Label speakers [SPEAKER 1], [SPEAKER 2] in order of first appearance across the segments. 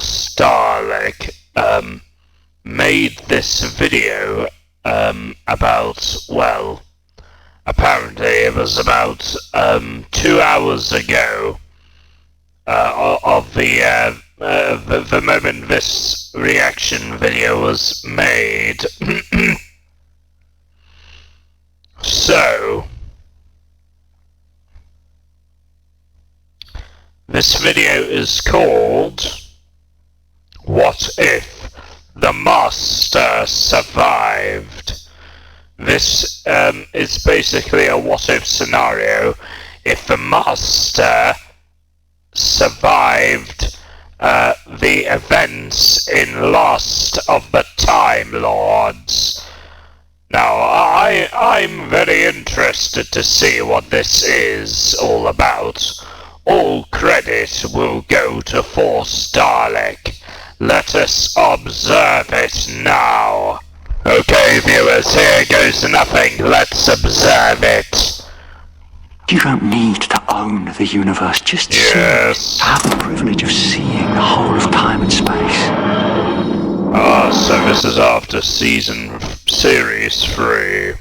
[SPEAKER 1] FORCE DALEK made this video about, well, apparently it was about 2 hours ago of the moment this reaction video was made. So, this video is called What If the Master Survived? This is basically a what if scenario if the Master survived the events in Lost of the Time Lords. Now, I'm very interested to see what this is all about. All credit will go to FORCE DALEK. Let us observe it now. Okay, viewers, here goes nothing. Let's observe it.
[SPEAKER 2] You don't need to own the universe, just see it. Have the privilege of seeing the whole of time and space.
[SPEAKER 1] Ah, so this is after series 3.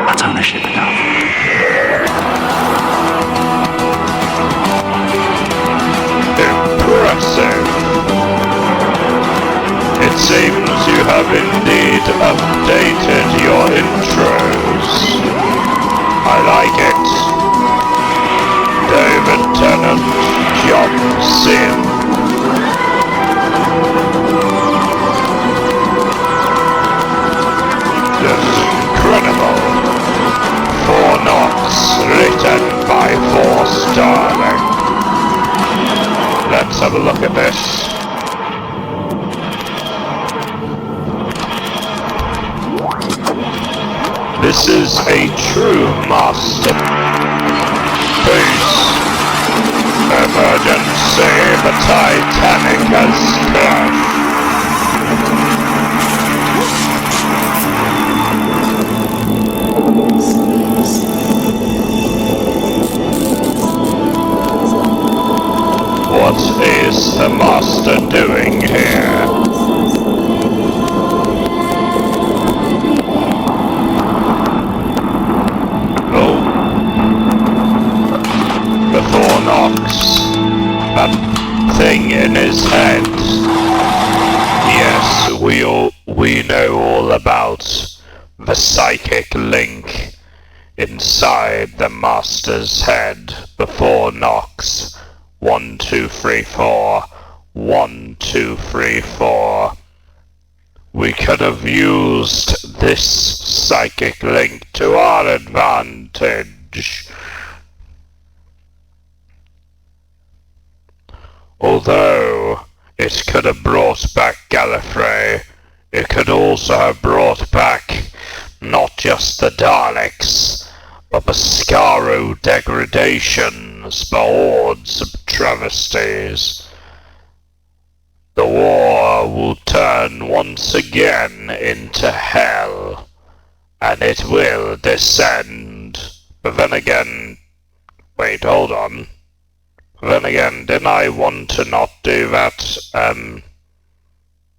[SPEAKER 2] That's ownership enough.
[SPEAKER 1] Impressive. It seems you have indeed updated your intros. I like it. David Tennant, John Sim. Just incredible. 4 knots, written by FORCE DALEK. Let's have a look at this. This is a true masterpiece. Emergency, the Titanic has crashed. What is the Master doing here? That thing in his head. Yes, we know all about the psychic link inside the Master's head. Before knocks. 1, 2, 3, 4. 1, 2, 3, 4. We could have used this psychic link to our advantage. Although it could have brought back Gallifrey, it could also have brought back not just the Daleks, but the Skaro degradations, the hordes of travesties. The war will turn once again into hell, and it will descend. But then again, wait, hold on. Then again, didn't I want to not do that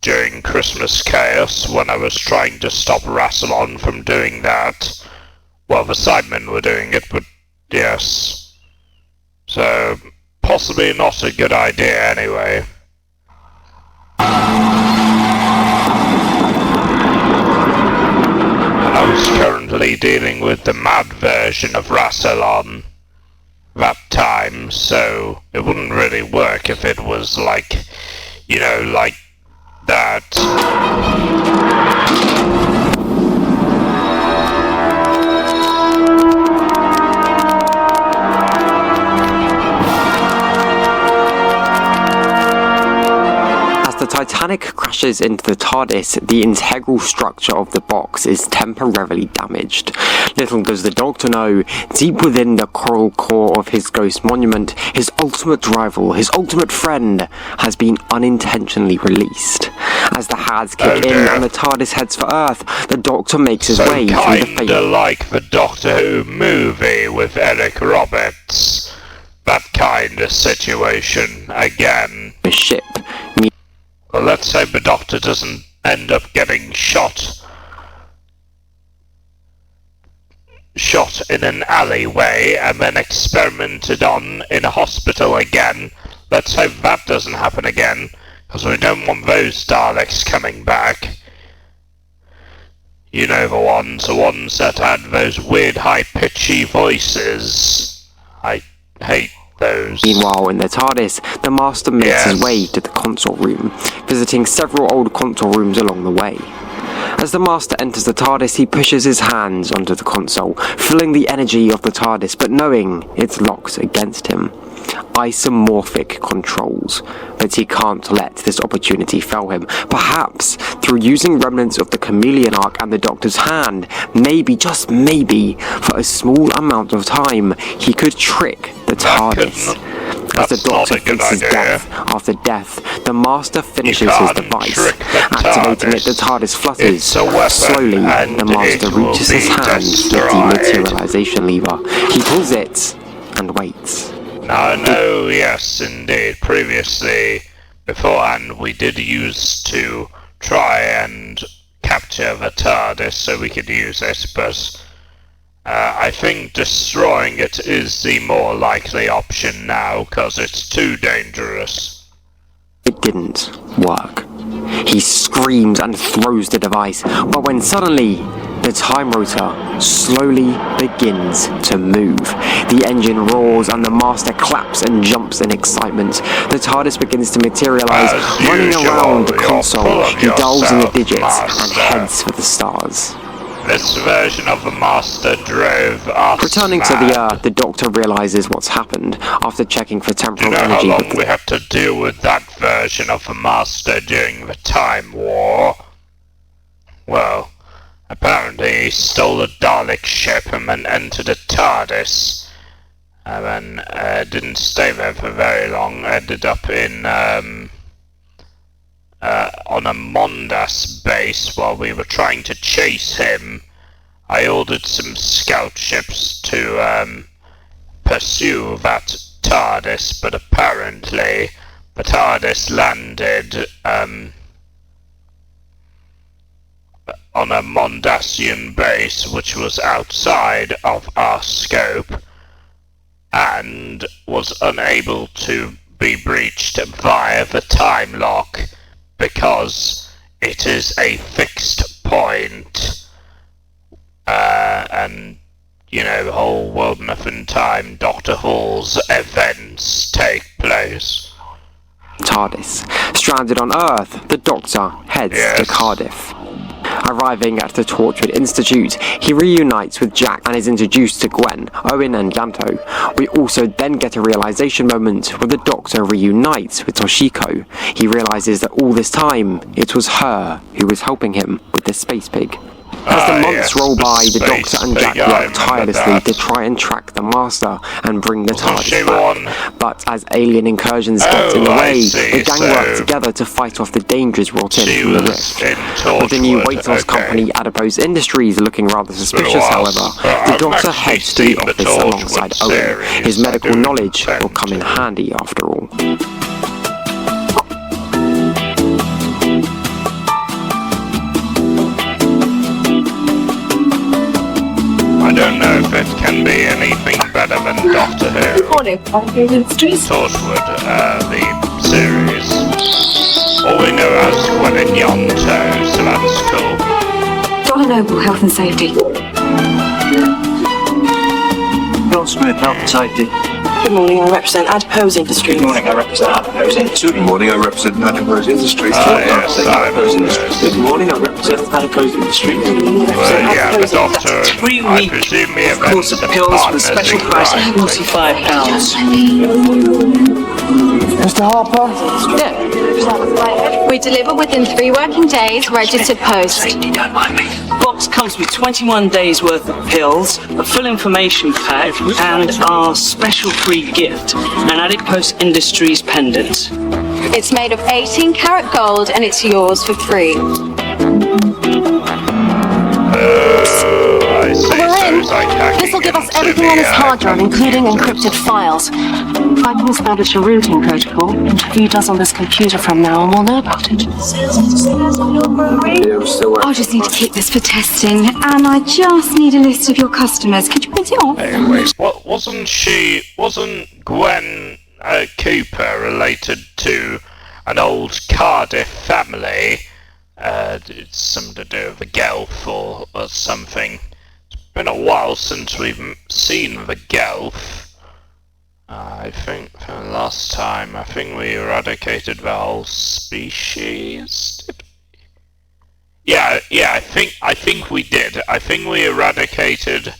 [SPEAKER 1] during Christmas Chaos when I was trying to stop Rassilon from doing that? Well, the Sidemen were doing it, but yes. So, possibly not a good idea anyway. And I was currently dealing with the mad version of Rassilon that time, so it wouldn't really work if it was like, you know, like that.
[SPEAKER 2] As the Titanic
[SPEAKER 3] Dalek crashes into the TARDIS, the integral structure of the box is temporarily damaged. Little does the Doctor know, deep within the coral core of his ghost monument, his ultimate rival, his ultimate friend, has been unintentionally released. As the HADs kick in and the TARDIS heads for Earth, the Doctor makes his way through the
[SPEAKER 1] kinda like the Doctor Who movie with Eric Roberts. That kind of situation again.
[SPEAKER 3] The ship.
[SPEAKER 1] Well, let's say the Doctor doesn't end up getting shot in an alleyway and then experimented on in a hospital again. Let's hope that doesn't happen again, because we don't want those Daleks coming back. You know, the ones that had those weird high-pitchy voices. I hate those.
[SPEAKER 3] Meanwhile, in the TARDIS, the Master makes his way to the console room, visiting several old console rooms along the way. As the Master enters the TARDIS, he pushes his hands onto the console, feeling the energy of the TARDIS, but knowing it's locked against him. Isomorphic controls, but he can't let this opportunity fail him. Perhaps, through using remnants of the chameleon arc and the Doctor's hand, maybe, just maybe, for a small amount of time, he could trick the TARDIS. As the Doctor faces death after death, the Master finishes his device. Activating it, the TARDIS flutters. Slowly, the Master reaches his hand to the dematerialization lever. He pulls it and waits.
[SPEAKER 1] No, yes, indeed. Previously, beforehand, we did use to try and capture the TARDIS so we could use it, but I think destroying it is the more likely option now, because it's too dangerous.
[SPEAKER 3] It didn't work. He screams and throws the device, but when suddenly the time rotor slowly begins to move. The engine roars and the Master claps and jumps in excitement. The TARDIS begins to materialize, running around the console. He dials in the digits and heads for the stars.
[SPEAKER 1] This version of the Master drove us.
[SPEAKER 3] Returning to the Earth, the Doctor realizes what's happened after checking for temporal energy.
[SPEAKER 1] How long we had to deal with that version of the Master during the Time War? Well, apparently he stole a Dalek ship and then entered a TARDIS. And then didn't stay there for very long. Ended up in on a Mondas base while we were trying to chase him. I ordered some scout ships to pursue that TARDIS, but apparently the TARDIS landed on a Mondasian base which was outside of our scope and was unable to be breached via the time lock, because it is a fixed point, and, you know, the whole World Enough Time Dr. Hall's events take place.
[SPEAKER 3] TARDIS. Stranded on Earth, the Doctor heads to Cardiff. Arriving at the Torchwood Institute, he reunites with Jack and is introduced to Gwen, Owen and Danto. We also then get a realization moment where the Doctor reunites with Toshiko. He realizes that all this time, it was her who was helping him with the space pig. As the months roll by, the Doctor and Jack work tirelessly to try and track the Master and bring the TARDIS back. But as alien incursions get in the way, the gang work together to fight off the dangers brought in from the rift. With the new weight loss company Adipose Industries looking rather suspicious, however, the Doctor heads to the office alongside Owen. His medical knowledge will come in handy after all.
[SPEAKER 1] I don't know if it can be anything better than Doctor Who. Torchwood, the series. All we know as Gwen and Yonto, so that's cool.
[SPEAKER 4] Donna Noble, Health and Safety.
[SPEAKER 5] John Smith, Health and Safety.
[SPEAKER 4] Good morning, I represent Adipose Industries.
[SPEAKER 5] Good morning, I represent Adipose Industries. Good morning, I represent Adipose Industries. Good morning, I represent Adipose Industries.
[SPEAKER 1] Well, yeah, the Doctor, I presume he
[SPEAKER 5] Course of pills with special price of £45.
[SPEAKER 6] Mr. Harper?
[SPEAKER 7] Yeah. We deliver within 3 working days, registered post.
[SPEAKER 2] Don't mind me.
[SPEAKER 8] Box comes with 21 days worth of pills, a full information pack, and our special free gift, an Adipose Industries pendant.
[SPEAKER 7] It's made of 18 karat gold and it's yours for free.
[SPEAKER 1] I see.
[SPEAKER 4] This will give us everything on his hard drive, including encrypted files. I can establish a routing protocol. He does on this computer from now on, we'll know about it.
[SPEAKER 7] I'll just need to keep this for testing, and I just need a list of your customers. Could you print it off?
[SPEAKER 1] Wasn't Gwen Cooper related to an old Cardiff family? It's something to do with the Guelph or something. It's been a while since we've seen the Guelph. I think for the last time, I think we eradicated the whole species. Yeah, I think we did. I think we eradicated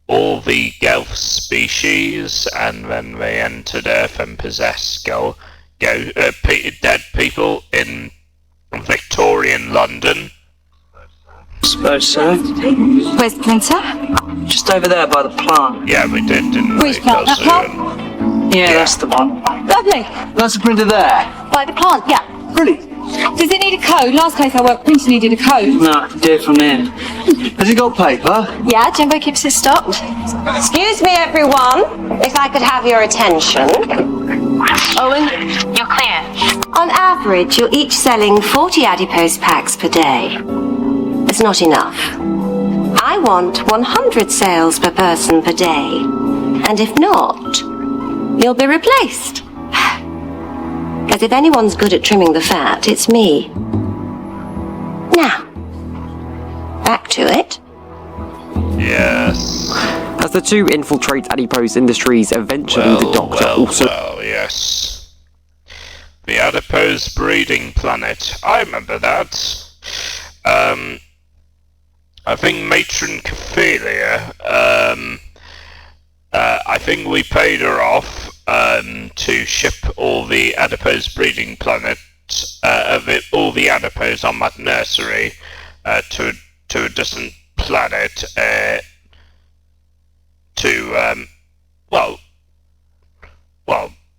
[SPEAKER 1] all the Guelph species, and then they entered Earth and possessed dead people in Victorian London.
[SPEAKER 8] Suppose so.
[SPEAKER 7] Where's the printer?
[SPEAKER 8] Just over there by the plant.
[SPEAKER 1] Yeah, we did, didn't we?
[SPEAKER 7] Which plant? That plant?
[SPEAKER 8] Yeah, that's the one.
[SPEAKER 7] Lovely.
[SPEAKER 6] That's the printer there.
[SPEAKER 7] By the plant, yeah.
[SPEAKER 6] Brilliant.
[SPEAKER 7] Does it need a code? Last place I worked, printer needed a code.
[SPEAKER 8] No, I can do it from here.
[SPEAKER 6] Has it got paper?
[SPEAKER 7] Yeah, Jimbo keeps it stocked.
[SPEAKER 9] Excuse me, everyone. If I could have your attention.
[SPEAKER 7] Owen?
[SPEAKER 9] You're clear. On average, you're each selling 40 adipose packs per day. It's not enough. I want 100 sales per person per day. And if not, you'll be replaced. Because if anyone's good at trimming the fat, it's me. Now, back to it.
[SPEAKER 1] Yes.
[SPEAKER 3] As the two infiltrate Adipose Industries, eventually the Doctor also...
[SPEAKER 1] Well, yes. The Adipose breeding planet. I remember that. I think Matron Caphelia, I think we paid her off to ship all the Adipose breeding planet, all the Adipose on that nursery to a distant planet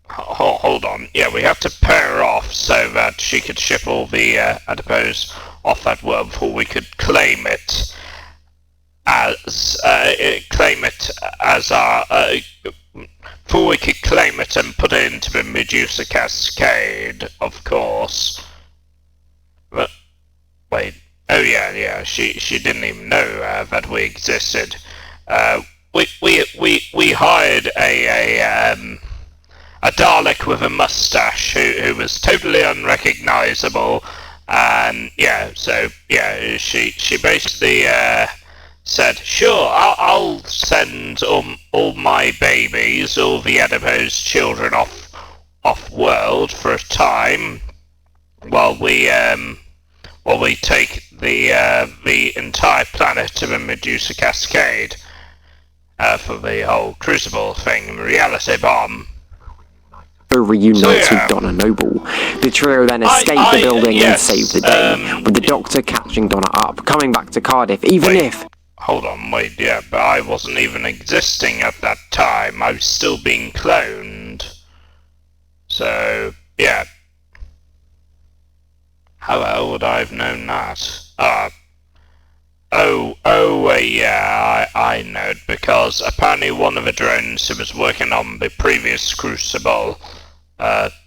[SPEAKER 1] hold on. Yeah, we had to pay her off so that she could ship all the Adipose off that world before we could claim it as our before we could claim it and put it into the Medusa Cascade, of course. But wait, oh yeah, she didn't even know that we existed. We hired a Dalek with a mustache who was totally unrecognizable, and she basically said, sure, I'll send all my babies, all the Adipose children off world for a time while we take the entire planet to the Medusa Cascade for the whole Crucible thing, reality bomb.
[SPEAKER 3] Reunites with Donna Noble. The trio then escape the building and save the day, with the Doctor catching Donna up, coming back to Cardiff,
[SPEAKER 1] Hold on, yeah, but I wasn't even existing at that time. I was still being cloned. So, yeah. How would I have known that? Yeah, I know, because apparently one of the drones who was working on the previous Crucible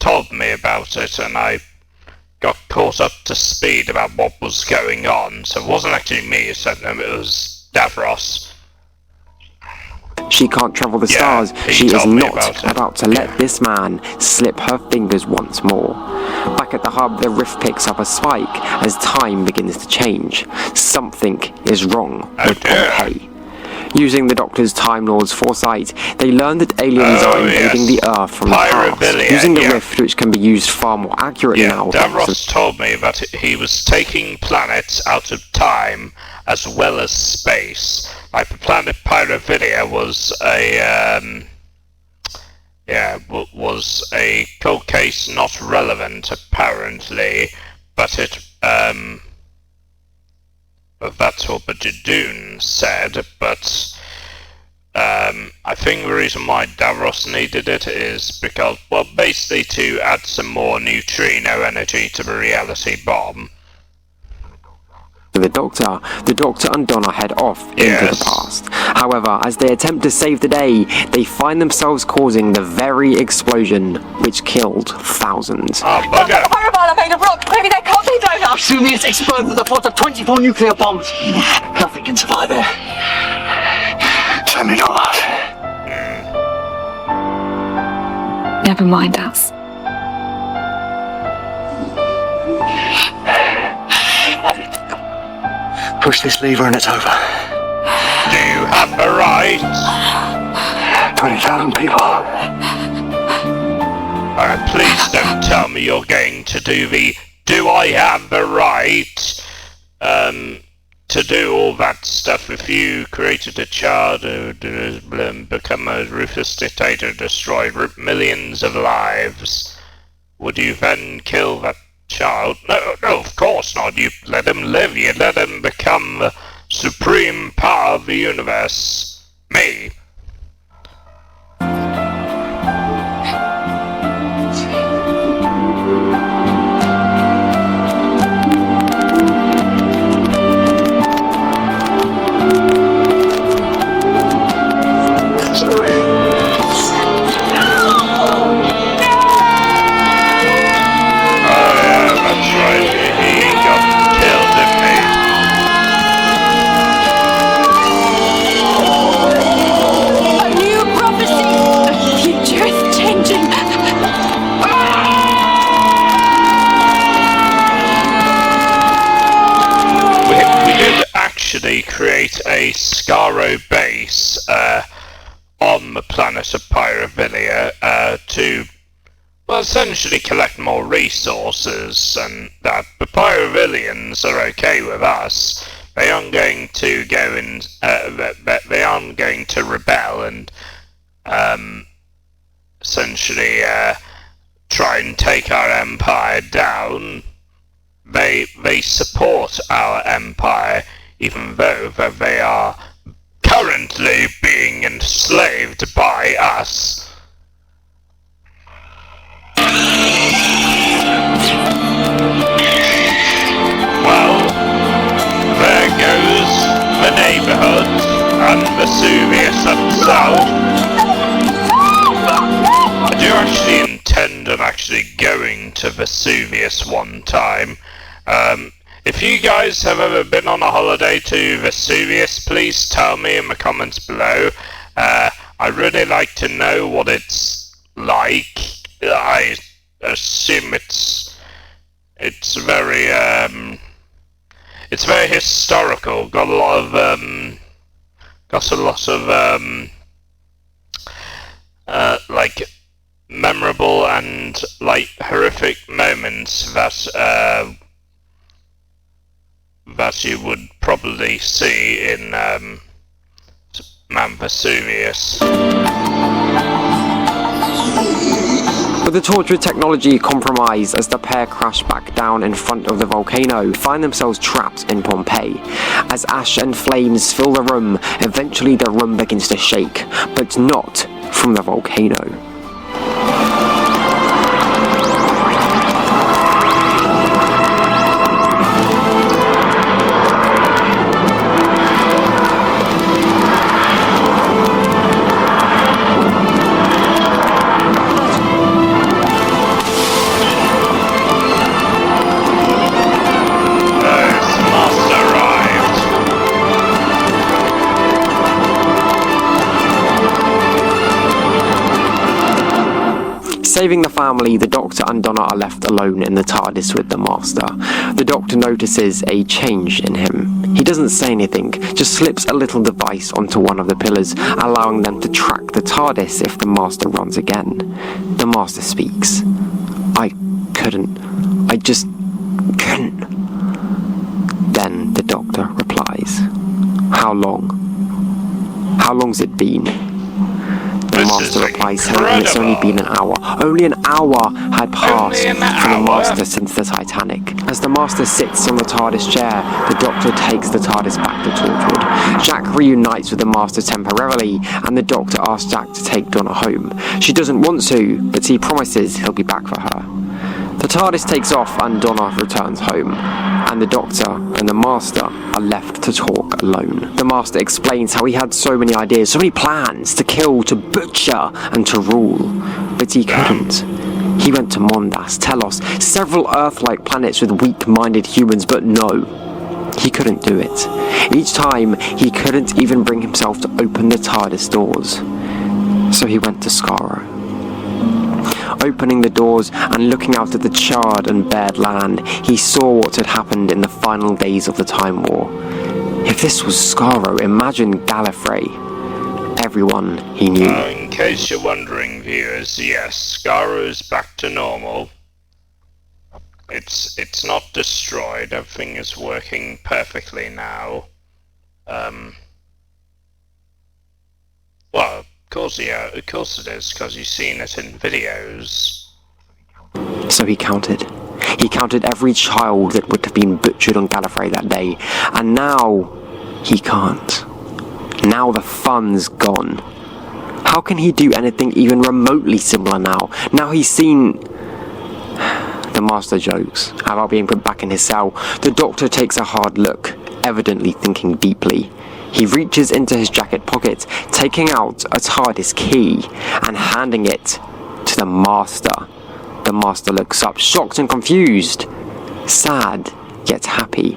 [SPEAKER 1] told me about it, and I got caught up to speed about what was going on. So it wasn't actually me who sent them, it was Davros.
[SPEAKER 3] She can't travel the stars. She is not about to let this man slip her fingers once more. Back at the hub, the rift picks up a spike as time begins to change. Something is wrong with Pompeii. Using the Doctor's Time Lord's foresight, they learn that aliens are invading the Earth from the past, using the rift, which can be used far more accurately now.
[SPEAKER 1] Davros told me that he was taking planets out of time as well as space. Like the planet Pyrovidia was was a cold case not relevant apparently, but that's what Bajadoon said, but I think the reason why Davros needed it is because, well, basically to add some more neutrino energy to the reality bomb.
[SPEAKER 3] The Doctor and Donna head off into the past. However, as they attempt to save the day, they find themselves causing the very explosion which killed thousands.
[SPEAKER 1] Oh, bugger!
[SPEAKER 4] Fireball made of rock. Maybe they can't be blown up.
[SPEAKER 6] Soon as it explodes with a plot of 24 nuclear bombs. Nothing can survive there. Certainly not us.
[SPEAKER 7] Never mind us.
[SPEAKER 6] Push this lever and it's over.
[SPEAKER 1] Do you have the right?
[SPEAKER 6] 20,000 people.
[SPEAKER 1] Please don't tell me you're going to do the "do I have the right" to do all that stuff if you created a child who become a ruthless dictator, destroy millions of lives. Would you then kill that child? No, of course not. You let him live. You let him become the supreme power of the universe. Me. Create a Skaro base on the planet of Pyrovilia to, well, essentially collect more resources, and that the Pyrovilians are okay with us. They aren't going to go in. They aren't going to rebel and essentially try and take our empire down. They support our empire, even though they are currently being enslaved by us. Well, there goes the neighborhood and Vesuvius himself. I do actually intend on actually going to Vesuvius one time. If you guys have ever been on a holiday to Vesuvius, please tell me in the comments below. I'd really like to know what it's like. I assume it's very historical. Got a lot of like memorable and like horrific moments that you would probably see in Mount Vesuvius.
[SPEAKER 3] With the torture technology compromised as the pair crash back down in front of the volcano, find themselves trapped in Pompeii. As ash and flames fill the room, eventually the room begins to shake, but not from the volcano. Saving the family, the Doctor and Donna are left alone in the TARDIS with the Master. The Doctor notices a change in him. He doesn't say anything, just slips a little device onto one of the pillars, allowing them to track the TARDIS if the Master runs again. The Master speaks. I just couldn't. Then the Doctor replies. How long? How long's it been? The Master replies, saying it's only been an hour. Only an hour had passed from the Master since the Titanic. As the Master sits on the TARDIS chair, the Doctor takes the TARDIS back to Torchwood. Jack reunites with the Master temporarily, and the Doctor asks Jack to take Donna home. She doesn't want to, but he promises he'll be back for her. The TARDIS takes off and Donna returns home, and the Doctor and the Master are left to talk alone. The Master explains how he had so many ideas, so many plans to kill, to butcher, and to rule, but he couldn't. He went to Mondas, Telos, several Earth-like planets with weak-minded humans, but no, he couldn't do it. Each time, he couldn't even bring himself to open the TARDIS doors. So he went to Skaro. Opening the doors and looking out at the charred and bared land, he saw what had happened in the final days of the Time War. If this was Skaro, imagine Gallifrey. Everyone he knew.
[SPEAKER 1] In case you're wondering, viewers, yes, Skaro's back to normal. It's not destroyed. Everything is working perfectly now. Well, of course it is, because you've seen it in videos.
[SPEAKER 3] So he counted. He counted every child that would have been butchered on Gallifrey that day, and now he can't. Now the fun's gone. How can he do anything even remotely similar now? Now he's seen... The Master jokes about being put back in his cell. The Doctor takes a hard look, evidently thinking deeply. He reaches into his jacket pocket, taking out a TARDIS key and handing it to the Master. The Master looks up, shocked and confused, sad yet happy.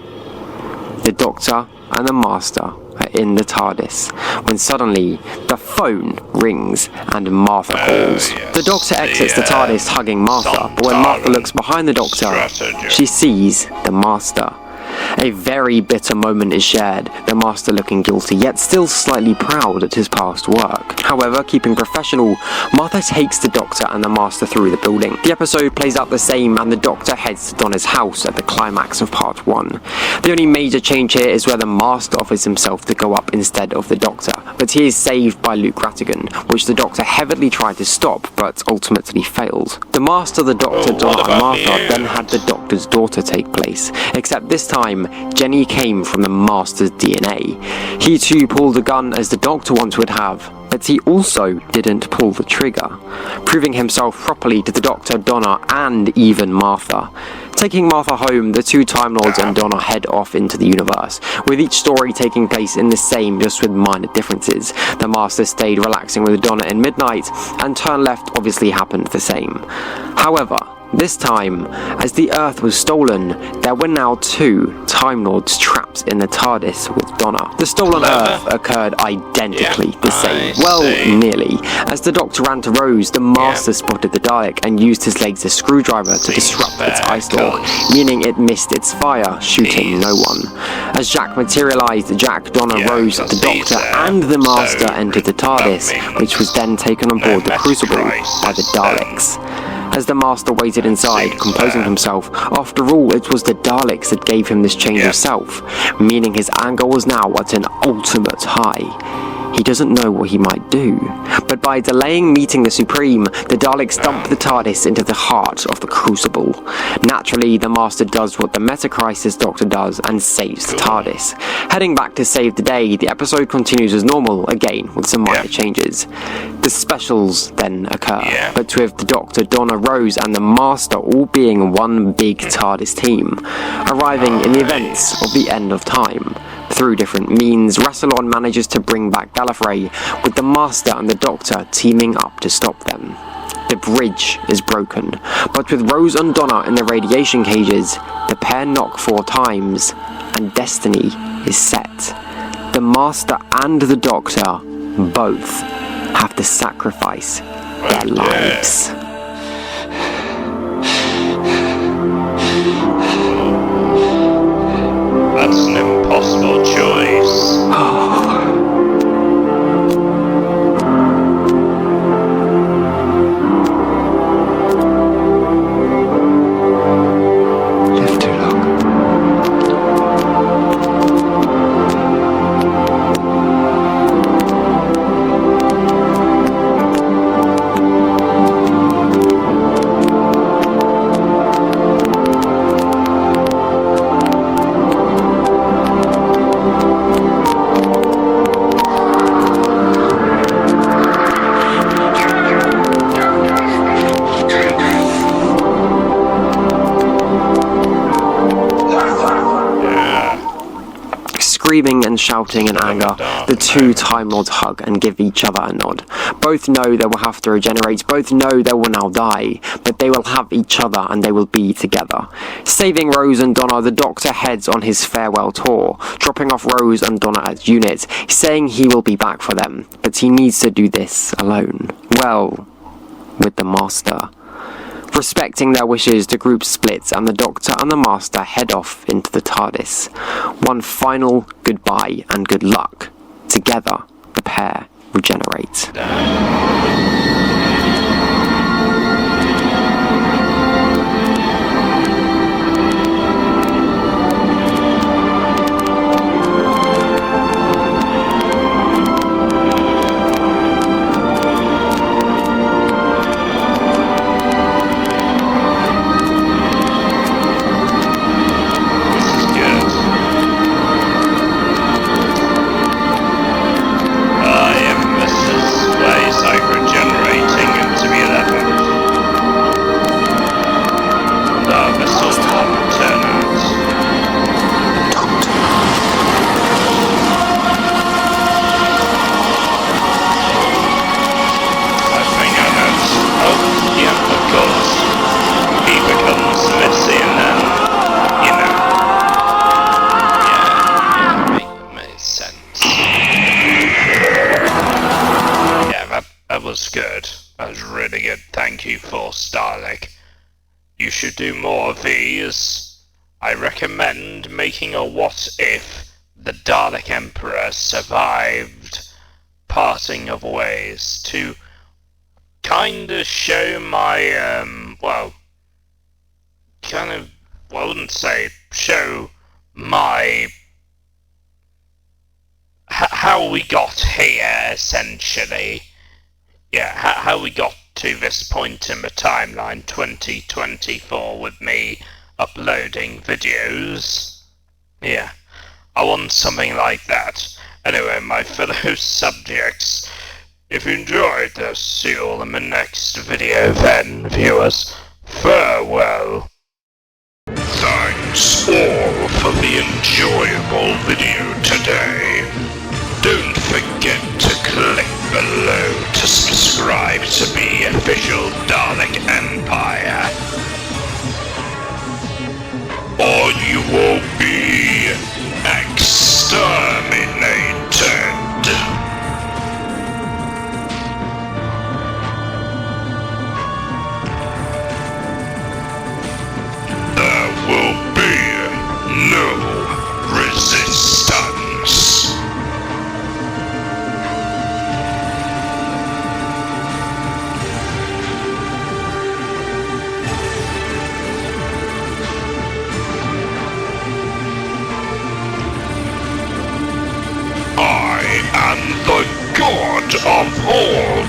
[SPEAKER 3] The Doctor and the Master are in the TARDIS when suddenly the phone rings and Martha calls.
[SPEAKER 1] Yes.
[SPEAKER 3] The Doctor exits the TARDIS hugging Martha, but when Martha looks behind the Doctor, she sees the Master. A very bitter moment is shared, the Master looking guilty, yet still slightly proud at his past work. However, keeping professional, Martha takes the Doctor and the Master through the building. The episode plays out the same, and the Doctor heads to Donna's house at the climax of Part 1. The only major change here is where the Master offers himself to go up instead of the Doctor, but he is saved by Luke Rattigan, which the Doctor heavily tried to stop, but ultimately failed. The Master, the Doctor, Donna and Martha then had the Doctor's daughter take place, except this time Jenny came from the Master's DNA. He too pulled a gun as the Doctor once would have, but he also didn't pull the trigger, proving himself properly to the Doctor, Donna, and even Martha. Taking Martha home, the two Time Lords and Donna head off into the universe, with each story taking place in the same, just with minor differences. The Master stayed relaxing with Donna in Midnight, and Turn Left obviously happened the same. However, this time, as the Earth was stolen, there were now two Time Lords trapped in the TARDIS with Donna. The stolen Earth occurred identically the same. Well, nearly. As the Doctor ran to Rose, the Master spotted the Dalek and used his legs as a screwdriver to disrupt its eye stalk, meaning it missed its fire, shooting no one. As Jack materialized, Jack, Donna, Rose, the Doctor, and the Master entered the TARDIS, which was then taken on board the Crucible by the Daleks. As the Master waited inside, composing himself, after all, it was the Daleks that gave him this change of self, meaning his anger was now at an ultimate high. He doesn't know what he might do, but by delaying meeting the Supreme, the Daleks dump the TARDIS into the heart of the Crucible. Naturally, the Master does what the Meta-Crisis Doctor does and saves the TARDIS. Heading back to save the day, the episode continues as normal, again with some minor changes. The specials then occur, but with the Doctor, Donna, Rose, and the Master all being one big TARDIS team, arriving in the events of the end of time. Through different means, Rassilon manages to bring back Gallifrey, with the Master and the Doctor teaming up to stop them. The bridge is broken, but with Rose and Donna in the radiation cages, the pair knock 4 times, and destiny is set. The Master and the Doctor both have to sacrifice their lives.
[SPEAKER 1] That's an impossible choice.
[SPEAKER 2] Lived too long.
[SPEAKER 3] Screaming and shouting in anger, the two Time Lords hug and give each other a nod. Both know they will have to regenerate, both know they will now die, but they will have each other and they will be together. Saving Rose and Donna, the Doctor heads on his farewell tour, dropping off Rose and Donna as units, saying he will be back for them, but he needs to do this alone. Well, with the Master. Respecting their wishes, the group splits and the Doctor and the Master head off into the TARDIS. One final goodbye and good luck. Together, the pair regenerate.
[SPEAKER 1] Good. That was really good. Thank you, FORCE DALEK. You should do more of these. I recommend making a what if the Dalek Emperor survived parting of ways to kind of show my, I wouldn't say show my how we got here, essentially. Yeah, how we got to this point in the timeline, 2024, with me uploading videos. Yeah, I want something like that. Anyway, my fellow subjects, if you enjoyed this, see you all in the next video then, viewers. Farewell. Thanks all for the enjoyable video today. Don't forget to click below to subscribe to the official Dalek Empire, or you will be exterminated. There will be no resistance. The God of all